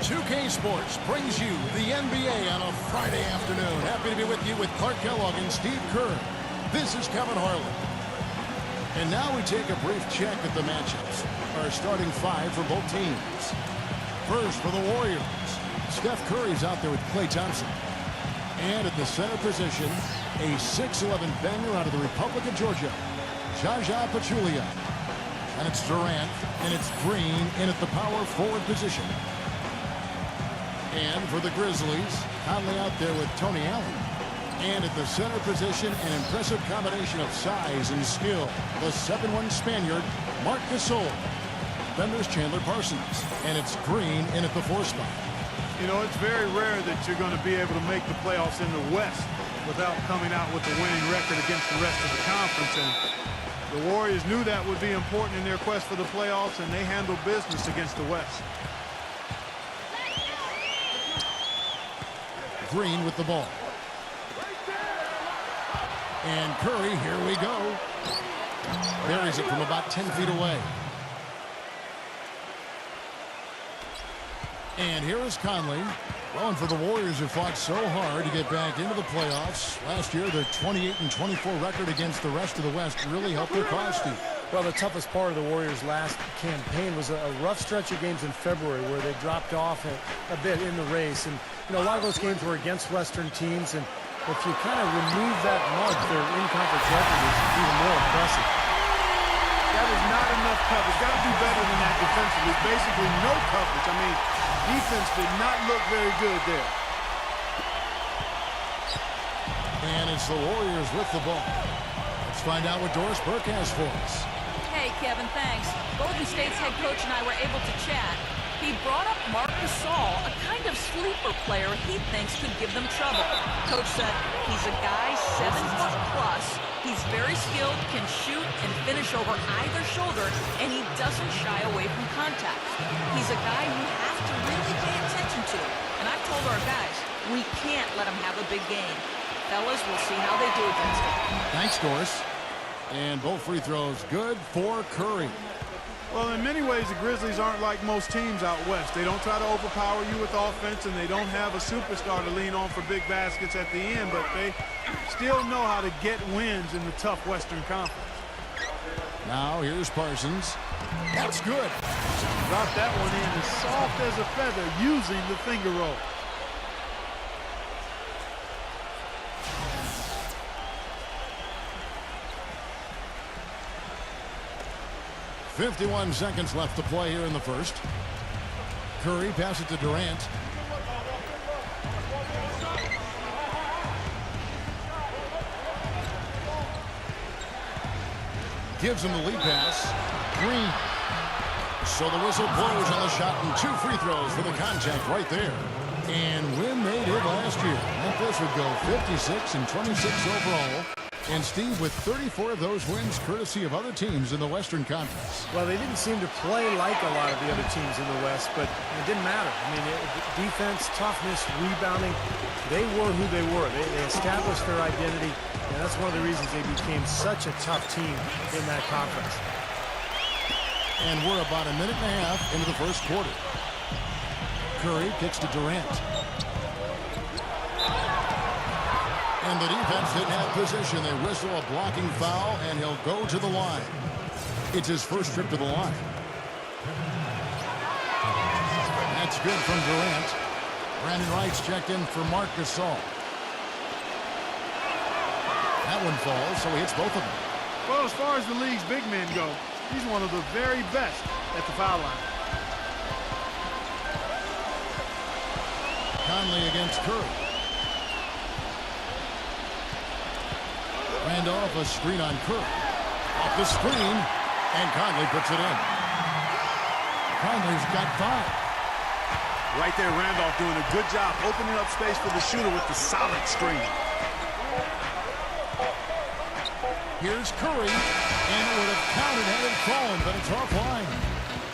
2K Sports brings you the NBA on a Friday afternoon. Happy to be with you with Clark Kellogg and Steve Kerr. This is Kevin Harlan. And now we take a brief check at the matchups. Our starting five for both teams. First for the Warriors, Steph Curry's out there with Klay Thompson. And at the center position, a 6'11" banger out of the Republic of Georgia, Jaja Pachulia. And it's Durant, and it's Green in at the power forward position. And for the Grizzlies, Conley out there with Tony Allen. And at the center position, an impressive combination of size and skill. The 7'1" Spaniard, Marc Gasol. Then there's Chandler Parsons. And it's Green in at the 4 spot. You know, it's very rare that you're going to be able to make the playoffs in the West without coming out with a winning record against the rest of the conference. And the Warriors knew that would be important in their quest for the playoffs, and they handled business against the West. Green with the ball. And Curry, here we go. Buries it from about 10 feet away. And here is Conley. Well, and for the Warriors who fought so hard to get back into the playoffs. Last year, their 28-24 record against the rest of the West really helped their cause, Steve. Well, the toughest part of the Warriors' last campaign was a rough stretch of games in February where they dropped off a bit in the race. And, you know, a lot of those games were against Western teams. And if you kind of remove that mark, their in-conference record is even more impressive. That is not enough coverage. Got to do better than that defensively. Basically no coverage. I mean, defense did not look very good there. And it's the Warriors with the ball. Let's find out what Doris Burke has for us. Hey, Kevin, thanks. Golden State's head coach and I were able to chat. He brought up Marc Gasol, a kind of sleeper player he thinks could give them trouble. Coach said he's a guy 7 foot plus. He's very skilled, can shoot and finish over either shoulder, and he doesn't shy away from contact. He's a guy you have to really pay attention to. And I've told our guys, we can't let him have a big game. Fellas, we'll see how they do against him. Thanks, Doris. And both free throws good for Curry. Well, in many ways, the Grizzlies aren't like most teams out west. They don't try to overpower you with offense, and they don't have a superstar to lean on for big baskets at the end, but they still know how to get wins in the tough Western Conference. Now here's Parsons. That's good. Got that one in as soft as a feather using the finger roll. .51 seconds left to play here in the first. Curry passes it to Durant. Gives him the lead pass. Green. So the whistle blows on the shot and 2 free throws for the contact right there. And when they did last year, Memphis would go 56 and 26 overall. And Steve, with 34 of those wins courtesy of other teams in the Western Conference. Well, they didn't seem to play like a lot of the other teams in the West, but it didn't matter. I mean, defense, toughness, rebounding, they were who they were. They established their identity, and that's one of the reasons they became such a tough team in that conference. And we're about a minute and a half into the first quarter. Curry kicks to Durant. And the defense didn't have position. They whistle a blocking foul, and he'll go to the line. It's his first trip to the line. That's good from Durant. Brandon Wright's checked in for Marc Gasol. That one falls, so he hits both of them. Well, as far as the league's big men go, he's one of the very best at the foul line. Conley against Curry. Randolph, a screen on Curry. Off the screen, and Conley puts it in. Conley's got 5. Right there, Randolph doing a good job opening up space for the shooter with the solid screen. Here's Curry, and it would have counted had it fallen, but it's offline.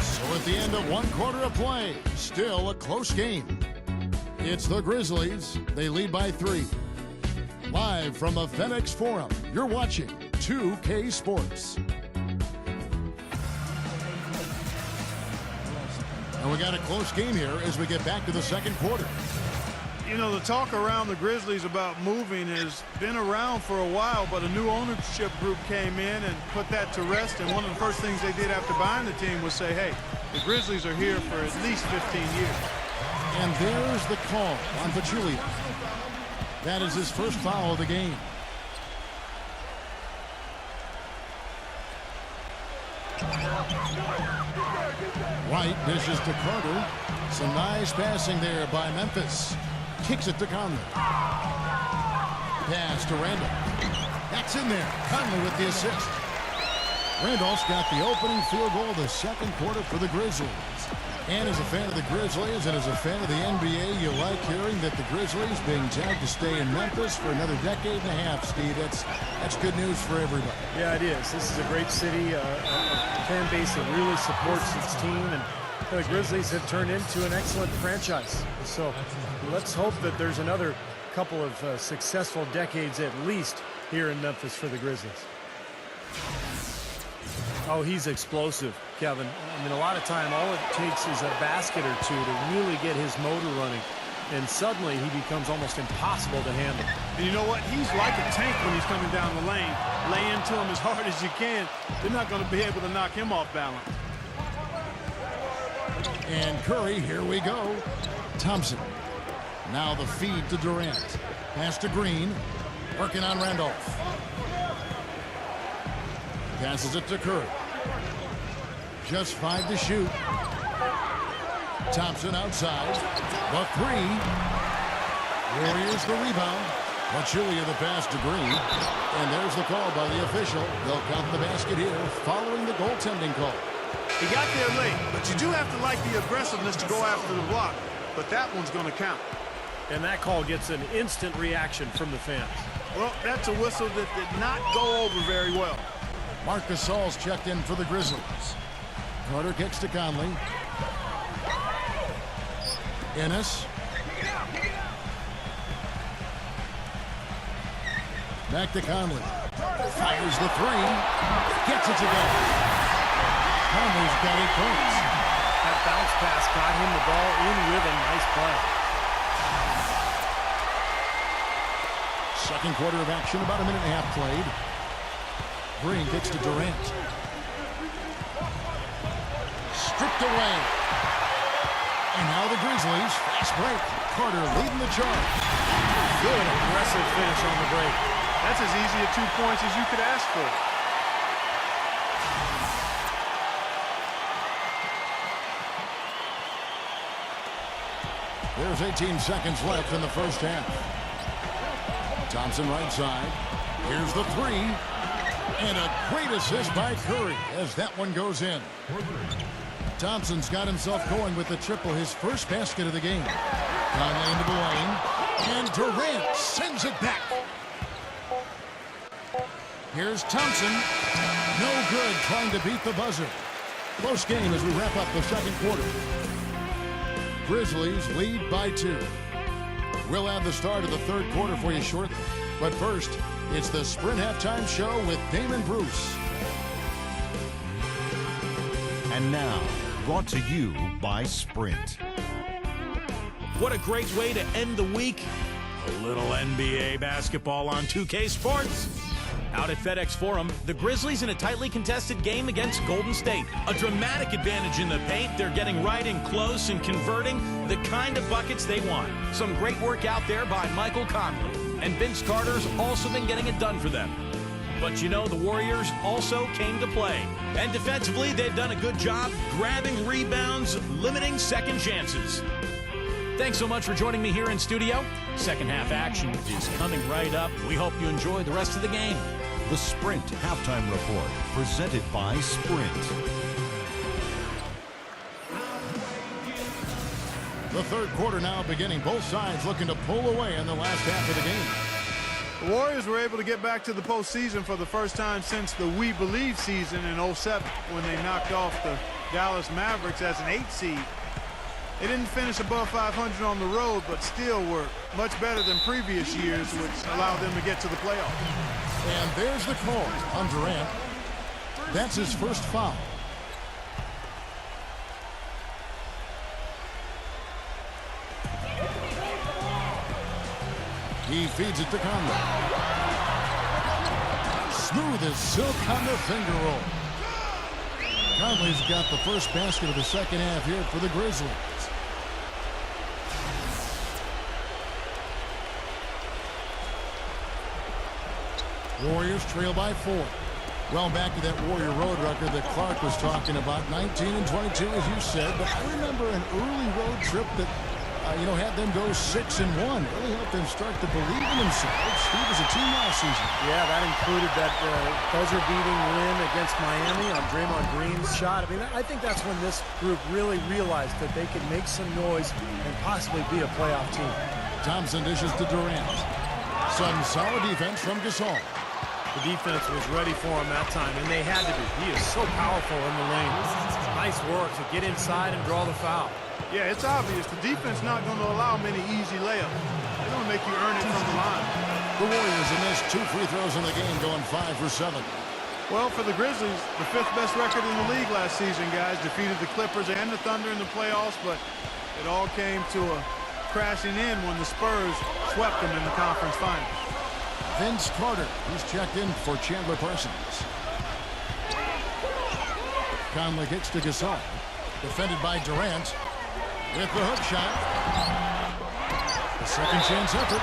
So at the end of 1 quarter of play, still a close game. It's the Grizzlies. They lead by 3. Live from the FedEx Forum, you're watching 2K Sports. And And we got a close game here as we get back to the second quarter. You know, the talk around the Grizzlies about moving has been around for a while, but a new ownership group came in and put that to rest. And one of the first things they did after buying the team was say, hey, the Grizzlies are here for at least 15 years. And there's the call on Pachulia. That is his first foul of the game. White dishes to Carter. Some nice passing there by Memphis. Kicks it to Conley. Pass to Randolph. That's in there. Conley with the assist. Randolph's got the opening field goal of the second quarter for the Grizzlies. And as a fan of the Grizzlies and as a fan of the NBA, you like hearing that the Grizzlies being tagged to stay in Memphis for another decade and a half, Steve. That's good news for everybody. Yeah, it is. This is a great city, a fan base that really supports its team, and the Grizzlies have turned into an excellent franchise. So let's hope that there's another couple of successful decades at least here in Memphis for the Grizzlies. Oh, he's explosive, Kevin. I mean, a lot of time, all it takes is a basket or two to really get his motor running. And suddenly, he becomes almost impossible to handle. And you know what? He's like a tank when he's coming down the lane. Lay into him as hard as you can. They're not going to be able to knock him off balance. And Curry, here we go. Thompson. Now the feed to Durant. Pass to Green. Working on Randolph. Passes it to Curry. Just 5 to shoot. Thompson outside. The 3. Warriors the rebound. Pachulia the pass to Green. And there's the call by the official. They'll count the basket here following the goaltending call. He got there late, but you do have to like the aggressiveness to go after the block. But that one's going to count. And that call gets an instant reaction from the fans. Well, that's a whistle that did not go over very well. Marc Gasol's checked in for the Grizzlies. Carter kicks to Conley. Ennis. Back to Conley. Fires the 3. Gets it to go. Conley's got 8 points. That bounce pass got him the ball in rhythm. Nice play. Second quarter of action, about a minute and a half played. Green kicks to Durant. Stripped away. And now the Grizzlies. Fast break. Carter leading the charge. Good aggressive finish on the break. That's as easy a 2 points as you could ask for. There's 18 seconds left in the first half. Thompson right side. Here's the 3. And a great assist by Curry as that one goes in. Thompson's got himself going with the triple, his first basket of the game. Conley into the lane. And Durant sends it back. Here's Thompson. No good, trying to beat the buzzer. Close game as we wrap up the second quarter. Grizzlies lead by 2. We'll have the start of the third quarter for you shortly. But first, it's the Sprint Halftime Show with Damon Bruce. And now, brought to you by Sprint. What a great way to end the week. A little NBA basketball on 2K Sports. Out at FedEx Forum, the Grizzlies in a tightly contested game against Golden State. A dramatic advantage in the paint. They're getting right in close and converting the kind of buckets they want. Some great work out there by Michael Conley. And Vince Carter's also been getting it done for them. But you know, the Warriors also came to play. And defensively, they've done a good job grabbing rebounds, limiting second chances. Thanks so much for joining me here in studio. Second half action is coming right up. We hope you enjoy the rest of the game. The Sprint Halftime Report, presented by Sprint. The third quarter now beginning. Both sides looking to pull away in the last half of the game. The Warriors were able to get back to the postseason for the first time since the We Believe season in 07 when they knocked off the Dallas Mavericks as an 8 seed. They didn't finish above 500 on the road, but still were much better than previous years, which allowed them to get to the playoffs. And there's the call on Durant. That's his first foul. He feeds it to Conley. Smooth as silk on the finger roll. Conley's got the first basket of the second half here for the Grizzlies. Warriors trail by 4. Well, back to that Warrior road record that Clark was talking about, 19-22, as you said. But I remember an early road trip that, had them go 6-1. Really helped them start to believe in themselves. Steve was a team last season. Yeah, that included that buzzer-beating win against Miami on Draymond Green's shot. I mean, I think that's when this group really realized that they could make some noise and possibly be a playoff team. Thompson dishes to Durant. Some solid defense from Gasol. The defense was ready for him that time, and they had to be. He is so powerful in the lane. Nice work to get inside and draw the foul. Yeah, it's obvious. The defense not going to allow many easy layups. They're going to make you earn it from the line. The Warriors have missed 2 free throws in the game, going 5 for 7. Well, for the Grizzlies, the 5th best record in the league last season, guys. Defeated the Clippers and the Thunder in the playoffs, but it all came to a crashing in when the Spurs swept them in the conference finals. Vince Carter, he's checked in for Chandler Parsons. Conley kicks to Gasol. Defended by Durant with the hook shot. A second chance effort.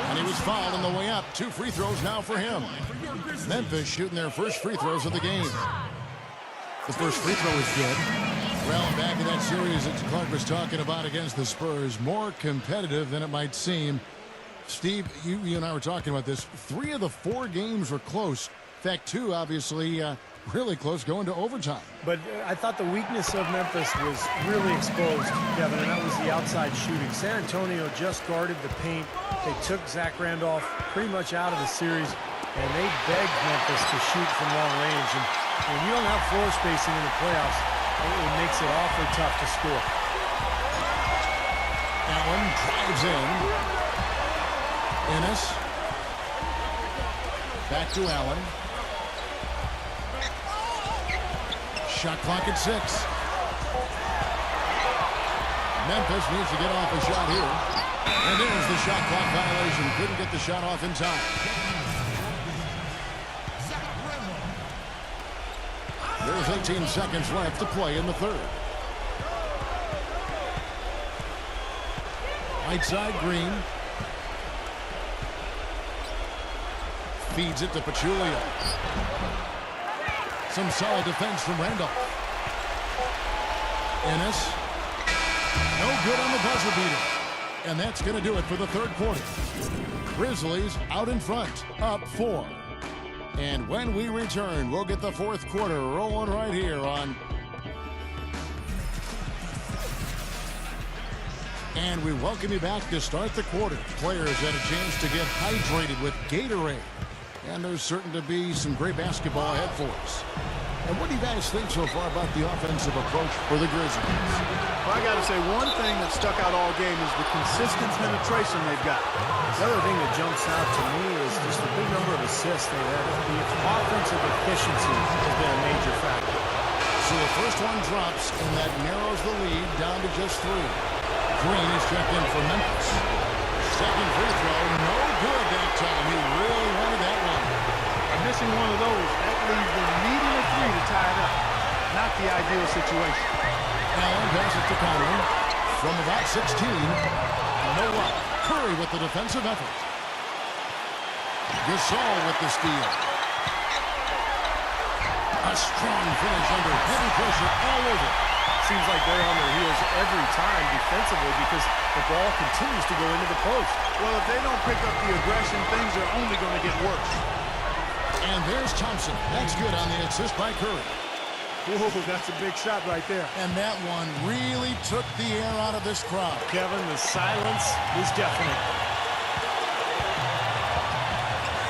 And he was fouled on the way up. 2 free throws now for him. Memphis shooting their first free throws of the game. The first free throw is good. Well, back in that series that Clark was talking about against the Spurs, more competitive than it might seem. Steve, you and I were talking about this. 3 of the 4 games were close. In fact, 2 obviously really close, going to overtime. But I thought the weakness of Memphis was really exposed, Kevin, and that was the outside shooting. San Antonio just guarded the paint. They took Zach Randolph pretty much out of the series, and they begged Memphis to shoot from long range. And when you don't have floor spacing in the playoffs, it makes it awfully tough to score. Allen drives in. Ennis. Back to Allen. Shot clock at 6. Memphis needs to get off a shot here. And there's the shot clock violation. Couldn't get the shot off in time. There's 18 seconds left to play in the third. Right side, Green. Feeds it to Pachulia. Some solid defense from Randolph. Ennis. No good on the buzzer beater. And that's going to do it for the third quarter. Grizzlies out in front, up 4. And when we return, we'll get the fourth quarter rolling right here on... And we welcome you back to start the quarter. Players had a chance to get hydrated with Gatorade. And there's certain to be some great basketball ahead for us. And what do you guys think so far about the offensive approach for the Grizzlies? Well, I got to say, one thing that stuck out all game is the consistent penetration they've got. The other thing that jumps out to me is just the big number of assists they have. The offensive efficiency has been a major factor. So the first one drops, and that narrows the lead down to just 3. Green is checked in for Memphis. Second free throw, no good that time. He really wanted that one. Missing one of those, that leaves them needing a 3 to tie it up. Not the ideal situation. Allen passes to Conley from about 16. No luck. Curry with the defensive effort. Gasol with the steal. A strong finish under heavy pressure all over. Seems like they're on their heels every time defensively because the ball continues to go into the post. Well, if they don't pick up the aggression, things are only going to get worse. And there's Thompson. That's good on the assist by Curry. Whoa, that's a big shot right there. And that one really took the air out of this crowd. Kevin, the silence is deafening.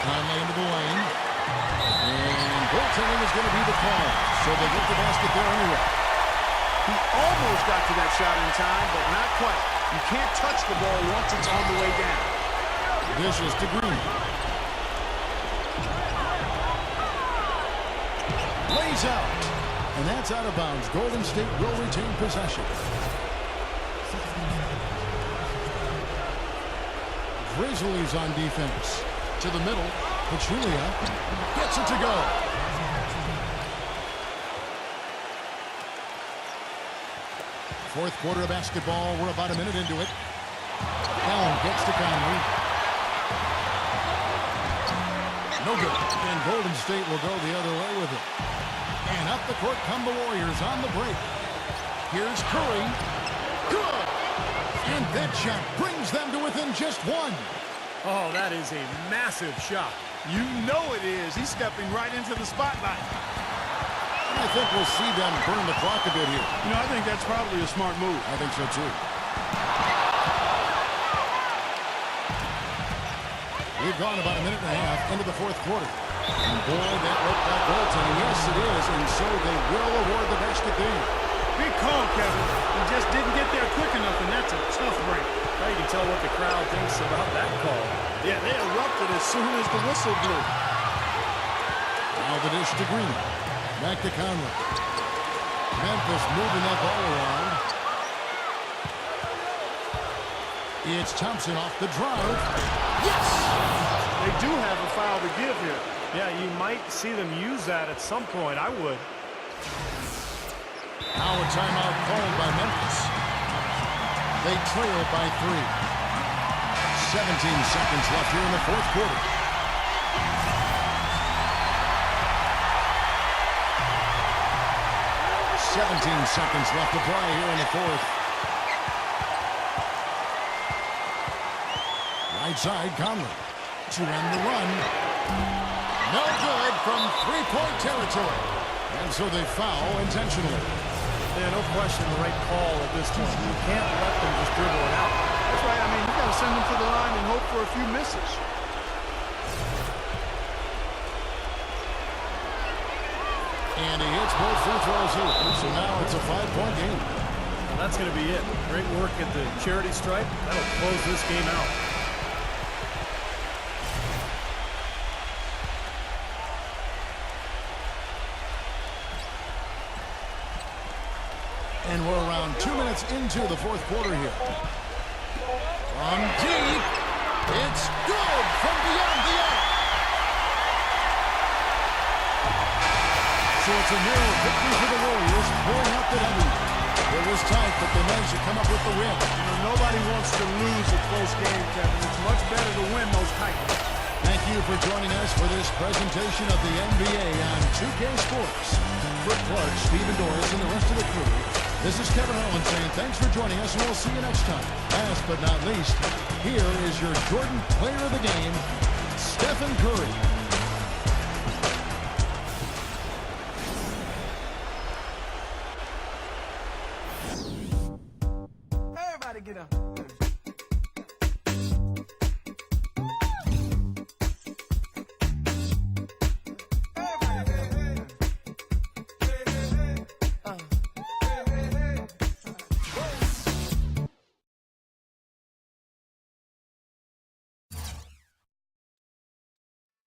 Conley into the lane. And goaltending is going to be the call. So they get the basket there anyway. He almost got to that shot in time, but not quite. You can't touch the ball once it's on the way down. This is to Green. Lays out. And that's out of bounds. Golden State will retain possession. Grizzlies on defense. To the middle. Pachulia gets it to go. Fourth quarter of basketball. We're about a minute into it. Allen gets to Conley. No good. And Golden State will go the other way with it. And up the court come the Warriors on the break. Here's Curry. Good. And that shot brings them to within just one. Oh, that is a massive shot. You know it is. He's stepping right into the spotlight. I think we'll see them burn the clock a bit here. You know, I think that's probably a smart move. I think so, too. We've gone about a minute and a half into the fourth quarter. And boy, that looked like goaltending. Yes, it is. And so they will award the basket there. Big call, Kevin. He just didn't get there quick enough, and that's a tough break. Now you can tell what the crowd thinks about that call. Yeah, they erupted as soon as the whistle blew. Now the dish to Green. Back to Conley. Memphis moving up all around. It's Thompson off the drive. Yes! They do have a foul to give here. Yeah, you might see them use that at some point. I would. Now a timeout called by Memphis. They trail by 3. 17 seconds left here in the fourth quarter. Seconds left to play here in the fourth. Right side, Conley to end the run. No good from three-point territory. And so they foul intentionally. Yeah, no question the right call at this point. You can't let them just dribble it out. That's right. I mean, you got to send them to the line and hope for a few misses. And he hits both free throws here. So now it's a 5-point game. Well, that's going to be it. Great work at the charity stripe. That'll close this game out. And we're around 2 minutes into the fourth quarter here. From deep, it's good from beyond the arc. So it's a narrow victory for the Warriors, pulling out the W. It was tight, but they managed to come up with the win. You know, nobody wants to lose a close game, Kevin. It's much better to win those tight ones. Thank you for joining us for this presentation of the NBA on 2K Sports. For Clark, Stephen Doris, and the rest of the crew, this is Kevin Harlan saying thanks for joining us, and we'll see you next time. Last but not least, here is your Jordan Player of the Game, Stephen Curry.